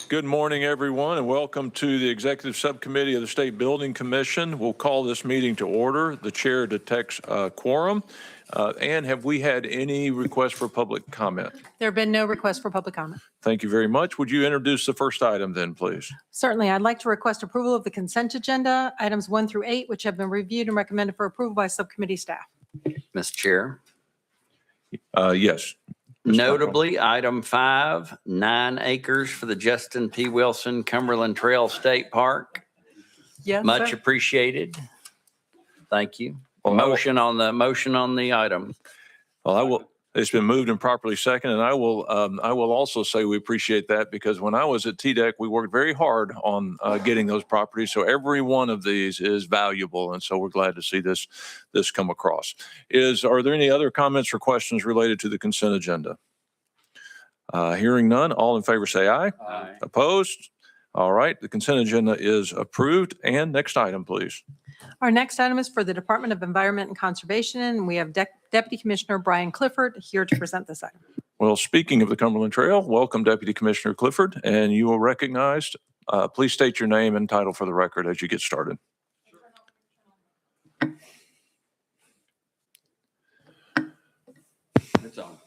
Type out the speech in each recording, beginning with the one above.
Good morning, everyone, and welcome to the Executive Subcommittee of the State Building Commission. We'll call this meeting to order. The chair detects quorum. And have we had any requests for public comment? There have been no requests for public comment. Thank you very much. Would you introduce the first item then, please? Certainly. I'd like to request approval of the consent agenda, items 1 through 8, which have been reviewed and recommended for approval by subcommittee staff. Mr. Chair. Yes. Notably, item 5, 9 acres for the Justin P. Wilson Cumberland Trail State Park. Yes, Much sir. appreciated. Thank you. Well, Motion on the item. Well, it's been moved and properly seconded, and I will also say we appreciate that because when I was at TDEC, we worked very hard on getting those properties. So every one of these is valuable, and so we're glad to see this come across. Are there any other comments or questions related to the consent agenda? Hearing none, all in favor say aye. Aye. Opposed? All right, the consent agenda is approved. And next item, please. Our next item is for the Department of Environment and Conservation, and we have Deputy Commissioner Brian Clifford here to present this item. Well, speaking of the Cumberland Trail, welcome Deputy Commissioner Clifford, and you are recognized. Please state your name and title for the record as you get started. It's on.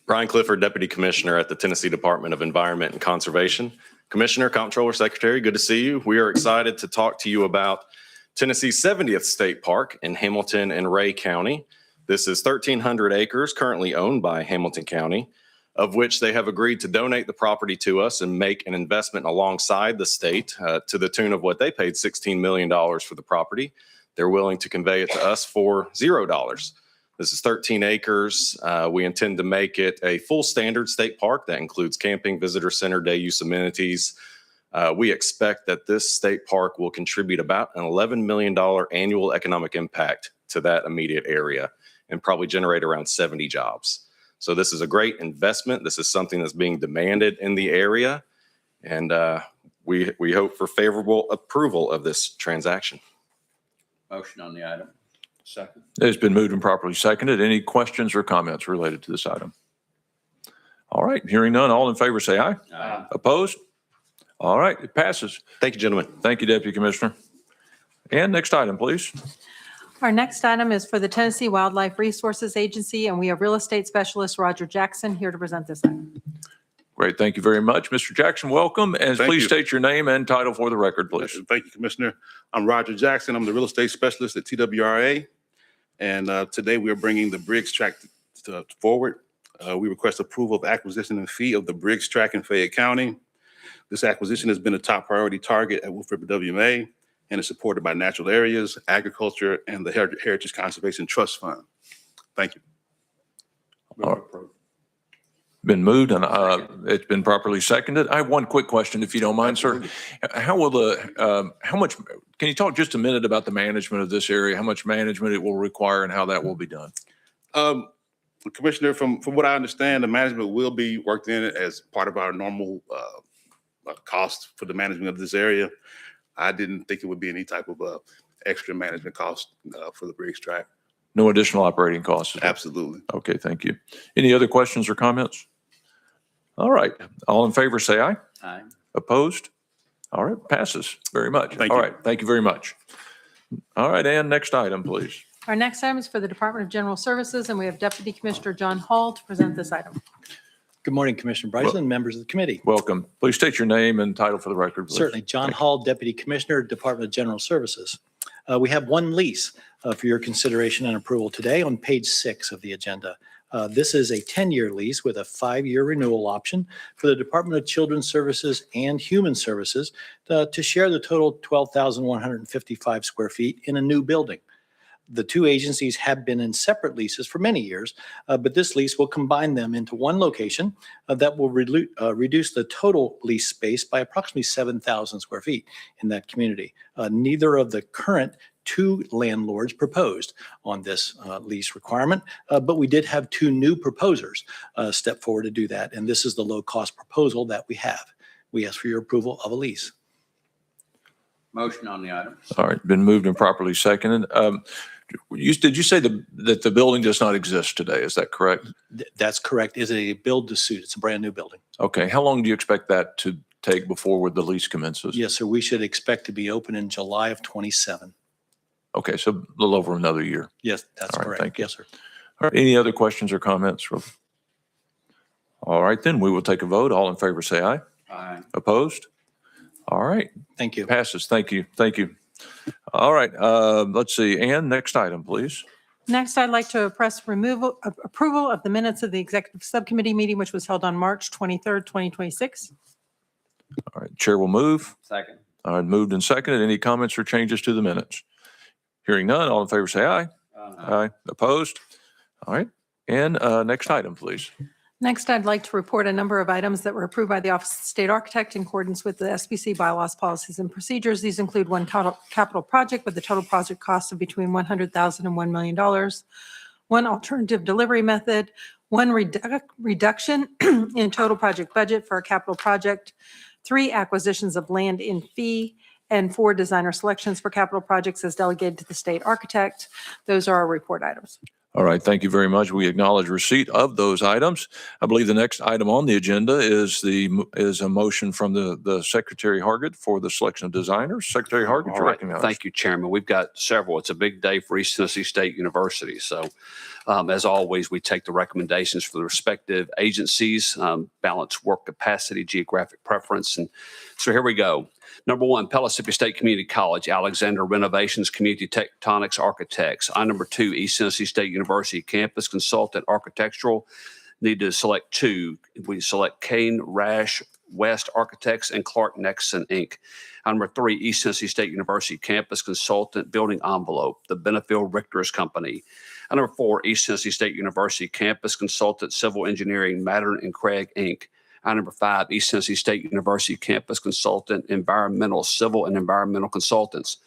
Brian Clifford, Deputy Commissioner at the Tennessee Department of Environment and Conservation. Commissioner, Comptroller, Secretary, good to see you. We are excited to talk to you about Tennessee's 70th State Park in Hamilton and Ray County. This is 1,300 acres currently owned by Hamilton County, of which they have agreed to donate the property to us and make an investment alongside the state to the tune of what they paid $16 million for the property. They're willing to convey it to us for $0. This is 13 acres. We intend to make it a full standard state park that includes camping, visitor center, day use amenities. We expect that this state park will contribute about an $11 million annual economic impact to that immediate area and probably generate around 70 jobs. So this is a great investment. This is something that's being demanded in the area. And we hope for favorable approval of this transaction. Motion on the item. Second. It's been moved and properly seconded. Any questions or comments related to this item? All right, hearing none, all in favor say aye. Aye. Opposed? All right, it passes. Thank you, gentlemen. Thank you, Deputy Commissioner. And next item, please. Our next item is for the Tennessee Wildlife Resources Agency, and we have real estate specialist Roger Jackson here to present this item. Great, thank you very much. Mr. Jackson, welcome, and Thank please you. state your name and title for the record, please. Thank you, Commissioner. I'm Roger Jackson. I'm the real estate specialist at TWRA. And today we are bringing the Briggs tract forward. We request approval of acquisition and fee of the Briggs tract in Fayette County. This acquisition has been a top priority target at Wolf River WMA and is supported by natural areas, agriculture, and the Heritage Conservation Trust Fund. Thank you. All right. Been moved and it's been properly seconded. I have one quick question, if you don't mind, sir. How much, can you talk just a minute about the management of this area, how much management it will require and how that will be done? Commissioner, from what I understand, the management will be worked in as part of our normal cost for the management of this area. I didn't think it would be any type of extra management cost for the Briggs tract. No additional operating costs? Absolutely. Okay, thank you. Any other questions or comments? All right, all in favor say aye. Aye. Opposed? All right, passes very much. Thank All you. right, thank you very much. All right, and next item, please. Our next item is for the Department of General Services, and we have Deputy Commissioner John Hall to present this item. Good morning, Commissioner Bryson, and members of the committee. Welcome. Please state your name and title for the record, please. Certainly. John Hall, Deputy Commissioner, Department of General Services. We have one lease for your consideration and approval today on page 6 of the agenda. This is a 10-year lease with a 5-year renewal option for the Department of Children's Services and Human Services to share the total 12,155 square feet in a new building. The two agencies have been in separate leases for many years, but this lease will combine them into one location that will reduce the total lease space by approximately 7,000 square feet in that community. Neither of the current two landlords proposed on this lease requirement, but we did have two new proposers step forward to do that, and this is the low-cost proposal that we have. We ask for your approval of a lease. Motion on the item. All right, been moved and properly seconded. Did you say that the building does not exist today? Is that correct? That's correct. It's a build to suit. It's a brand new building. Okay, how long do you expect that to take before the lease commences? Yes, sir. We should expect to be open in July of 27. Okay, so a little over another year. Yes, that's All right, correct. thank you. Yes, sir. All right, any other questions or comments? All right, then we will take a vote. All in favor, say aye. Aye. Opposed? All right, Thank you. passes. Thank you. Thank you. All right, let's see. Ann, next item, please. Next, I'd like to press approval of the minutes of the executive subcommittee meeting, which was held on March 23rd, 2026. All right, Chair will move. Second. All right, moved and seconded. Any comments or changes to the minutes? Hearing none, all in favor, say aye. Aye. Opposed? All right, and next item, please. Next, I'd like to report a number of items that were approved by the Office of the State Architect in accordance with the SBC bylaws, policies, and procedures. These include one capital project with a total project cost of between $100,000 and $1 million, one alternative delivery method, one reduction in total project budget for a capital project, 3 acquisitions of land in fee, and 4 designer selections for capital projects as delegated to the state architect. Those are our report items. All right, thank you very much. We acknowledge receipt of those items. I believe the next item on the agenda is a motion from the Secretary Hargett for the selection of designers. Secretary Hargett, All you're right. recognized. Thank you, Chairman. We've got several. It's a big day for East Tennessee State University. So as always, we take the recommendations for the respective agencies, balance work capacity, geographic preference. And so here we go. Number 1, Pellissippi State Community College, Alexander Renovations Community Tectonics Architects. Number 2, East Tennessee State University Campus Consultant Architectural. Need to select 2. We select Kane Rash West Architects and Clark Nexon, Inc. Number 3, East Tennessee State University Campus Consultant Building Envelope, the Benefield Richter's Company. Number 4, East Tennessee State University Campus Consultant Civil Engineering Mattern and Craig, Inc. Number 5, East Tennessee State University Campus Consultant Environmental Civil and Environmental Consultants.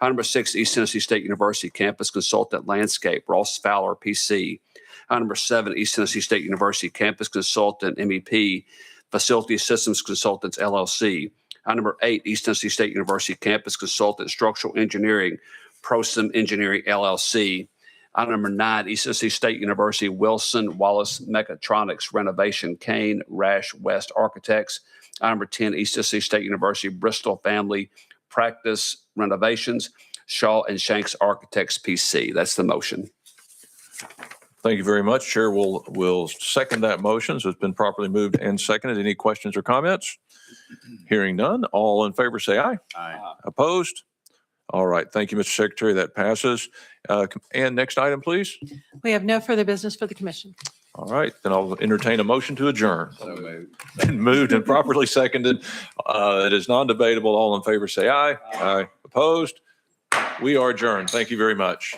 Number 6, East Tennessee State University Campus Consultant Landscape Ross Fowler, PC. Number 7, East Tennessee State University Campus Consultant MEP Facility Systems Consultants LLC. Number 8, East Tennessee State University Campus Consultant Structural Engineering Prosim Engineering LLC. Number 9, East Tennessee State University Wilson Wallace Mechatronics Renovation Kane Rash West Architects. Number 10, East Tennessee State University Bristol Family Practice Renovations Shaw and Shanks Architects PC. That's the motion. Thank you very much. Chair will second that motion. So it's been properly moved and seconded. Any questions or comments? Hearing none, all in favor say aye. Aye. Opposed? All right. Thank you, Mr. Secretary. That passes. And next item, please. We have no further business for the commission. All right. Then I'll entertain a motion to adjourn. Been moved and properly seconded. It is non-debatable. All in favor say aye. Aye. Opposed? We are adjourned. Thank you very much.